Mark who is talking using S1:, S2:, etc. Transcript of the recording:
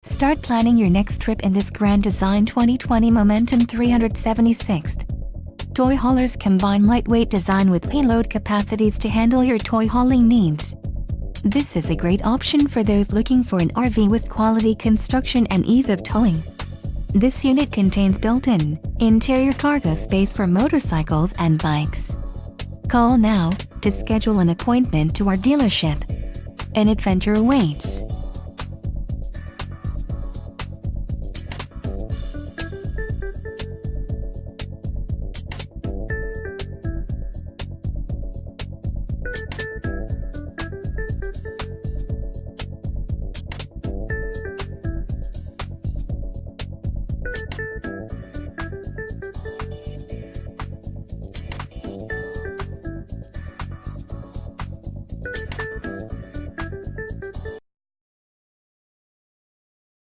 S1: Start planning your next trip in this Grand Design 2020 Momentum 376. Toy haulers combine lightweight design with payload capacities to handle your toy hauling needs. This is a great option for those looking for an RV with quality construction and ease of towing. This unit contains built-in, interior cargo space for motorcycles and bikes. Call now to schedule an appointment to our dealership. An adventure awaits.